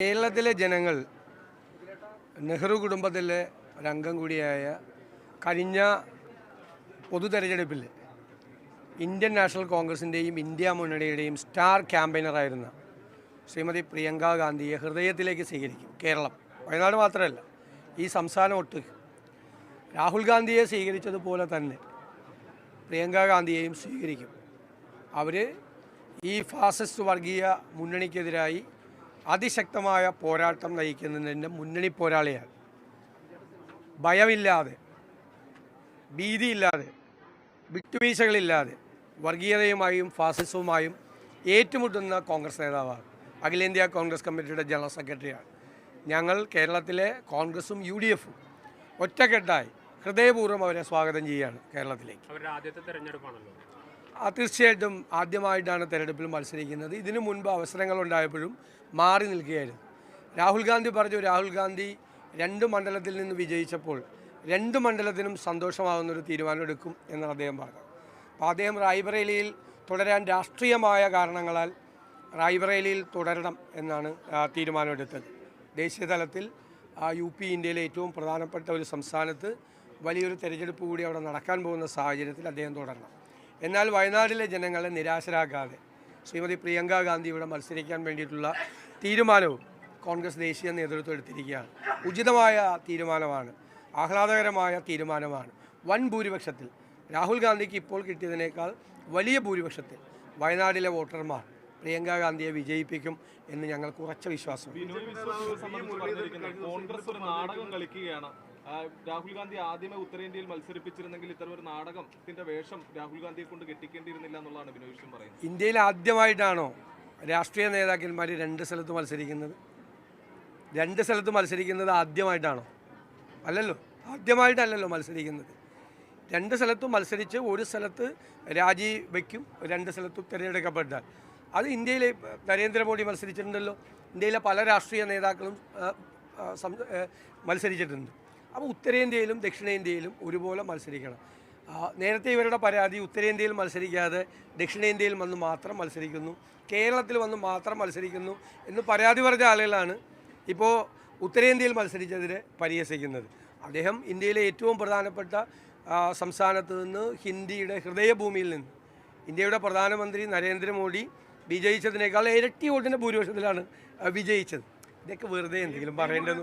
കേരളത്തിലെ ജനങ്ങൾ നെഹ്റു കുടുംബത്തിലെ ഒരംഗം കൂടിയായ കഴിഞ്ഞ പൊതു തെരഞ്ഞെടുപ്പിൽ ഇന്ത്യൻ നാഷണൽ കോൺഗ്രസിൻ്റെയും ഇന്ത്യ മുന്നണിയുടെയും സ്റ്റാർ ക്യാമ്പയിനറായിരുന്ന ശ്രീമതി പ്രിയങ്ക ഗാന്ധിയെ ഹൃദയത്തിലേക്ക് സ്വീകരിക്കും. കേരളം, വയനാട് മാത്രമല്ല, ഈ സംസ്ഥാനം ഒട്ട് രാഹുൽ ഗാന്ധിയെ സ്വീകരിച്ചതുപോലെ തന്നെ പ്രിയങ്ക ഗാന്ധിയെയും സ്വീകരിക്കും. അവർ ഈ ഫാസിസ്റ്റ് വർഗീയ മുന്നണിക്കെതിരായി അതിശക്തമായ പോരാട്ടം നയിക്കുന്നതിൻ്റെ മുന്നണി പോരാളിയാണ്. ഭയമില്ലാതെ, ഭീതിയില്ലാതെ, വിട്ടുവീഴ്ചകളില്ലാതെ വർഗീയതയുമായും ഫാസിസവുമായും ഏറ്റുമുട്ടുന്ന കോൺഗ്രസ് നേതാവാണ്. അഖിലേന്ത്യാ കോൺഗ്രസ് കമ്മിറ്റിയുടെ ജനറൽ സെക്രട്ടറിയാണ്. ഞങ്ങൾ കേരളത്തിലെ കോൺഗ്രസും UDF-ഉം ഒറ്റക്കെട്ടായി ഹൃദയപൂർവ്വം അവരെ സ്വാഗതം ചെയ്യുകയാണ് കേരളത്തിലേക്ക്. അവരുടെ ആദ്യത്തെ തെരഞ്ഞെടുപ്പാണല്ലോ. തീർച്ചയായിട്ടും ആദ്യമായിട്ടാണ് തെരഞ്ഞെടുപ്പിൽ മത്സരിക്കുന്നത്. ഇതിനു മുൻപ് അവസരങ്ങളുണ്ടായപ്പോഴും മാറി നിൽക്കുകയായിരുന്നു. രാഹുൽ ഗാന്ധി പറഞ്ഞു, രാഹുൽ ഗാന്ധി 2 മണ്ഡലത്തിൽ നിന്ന് വിജയിച്ചപ്പോൾ 2 മണ്ഡലത്തിനും സന്തോഷമാകുന്നൊരു തീരുമാനമെടുക്കും എന്നാണ് അദ്ദേഹം പറഞ്ഞത്. അപ്പോൾ അദ്ദേഹം റായ്ബറേലിയിൽ തുടരാൻ രാഷ്ട്രീയമായ കാരണങ്ങളാൽ റായ്ബറേലിയിൽ തുടരണം എന്നാണ് തീരുമാനമെടുത്തത്. ദേശീയ തലത്തിൽ UP ഇന്ത്യയിലെ ഏറ്റവും പ്രധാനപ്പെട്ട ഒരു സംസ്ഥാനത്ത് വലിയൊരു തെരഞ്ഞെടുപ്പ് കൂടി അവിടെ നടക്കാൻ പോകുന്ന സാഹചര്യത്തിൽ അദ്ദേഹം തുടരണം. എന്നാൽ വയനാട്ടിലെ ജനങ്ങളെ നിരാശരാക്കാതെ ശ്രീമതി പ്രിയങ്ക ഗാന്ധി ഇവിടെ മത്സരിക്കാൻ വേണ്ടിയിട്ടുള്ള തീരുമാനവും കോൺഗ്രസ് ദേശീയ നേതൃത്വം എടുത്തിരിക്കുകയാണ്. ഉചിതമായ തീരുമാനമാണ്, ആഹ്ലാദകരമായ തീരുമാനമാണ്. വൻ ഭൂരിപക്ഷത്തിൽ, രാഹുൽ ഗാന്ധിക്ക് ഇപ്പോൾ കിട്ടിയതിനേക്കാൾ വലിയ ഭൂരിപക്ഷത്തിൽ വയനാട്ടിലെ വോട്ടർമാർ പ്രിയങ്ക ഗാന്ധിയെ വിജയിപ്പിക്കും എന്ന് ഞങ്ങൾക്ക് ഉറച്ച വിശ്വാസമുണ്ട്. കോൺഗ്രസ് ഒരു നാടകം കളിക്കുകയാണ്. രാഹുൽ ഗാന്ധി ആദ്യമേ ഉത്തരേന്ത്യയിൽ മത്സരിപ്പിച്ചിരുന്നെങ്കിൽ ഇത്തരം ഒരു നാടകത്തിന്റെ വേഷം രാഹുൽ ഗാന്ധിയെ കൊണ്ട് കെട്ടിക്കേണ്ടിയിരുന്നില്ല എന്നുള്ളതാണ് ബിനോയ് വിശ്വം പറയുന്നത്. ഇന്ത്യയിൽ ആദ്യമായിട്ടാണോ രാഷ്ട്രീയ നേതാക്കന്മാർ 2 സ്ഥലത്ത് മത്സരിക്കുന്നത്? 2 സ്ഥലത്ത് മത്സരിക്കുന്നത് ആദ്യമായിട്ടാണോ? അല്ലല്ലോ, ആദ്യമായിട്ടല്ലല്ലോ മത്സരിക്കുന്നത്. 2 സ്ഥലത്തും മത്സരിച്ച് ഒരു സ്ഥലത്ത് രാജിവെക്കും, 2 സ്ഥലത്തും തിരഞ്ഞെടുക്കപ്പെട്ടാൽ അത് ഇന്ത്യയിൽ നരേന്ദ്രമോദി മത്സരിച്ചിട്ടുണ്ടല്ലോ. ഇന്ത്യയിലെ പല രാഷ്ട്രീയ നേതാക്കളും മത്സരിച്ചിട്ടുണ്ട്. അപ്പോൾ ഉത്തരേന്ത്യയിലും ദക്ഷിണേന്ത്യയിലും ഒരുപോലെ മത്സരിക്കണം. നേരത്തെ ഇവരുടെ പരാതി ഉത്തരേന്ത്യയിൽ മത്സരിക്കാതെ ദക്ഷിണേന്ത്യയിൽ വന്ന് മാത്രം മത്സരിക്കുന്നു, കേരളത്തിൽ വന്ന് മാത്രം മത്സരിക്കുന്നു എന്ന് പരാതി പറഞ്ഞ ആളുകളാണ് ഇപ്പോൾ ഉത്തരേന്ത്യയിൽ മത്സരിച്ചതിനെ പരിഹസിക്കുന്നത്. അദ്ദേഹം ഇന്ത്യയിലെ ഏറ്റവും പ്രധാനപ്പെട്ട സംസ്ഥാനത്ത് നിന്ന്, ഹിന്ദിയുടെ ഹൃദയഭൂമിയിൽ നിന്ന് ഇന്ത്യയുടെ പ്രധാനമന്ത്രി നരേന്ദ്രമോദി വിജയിച്ചതിനേക്കാൾ ഇരട്ടി വോട്ടിൻ്റെ ഭൂരിപക്ഷത്തിലാണ് വിജയിച്ചത്. ഇതൊക്കെ വെറുതെ എന്തെങ്കിലും പറയേണ്ടത്.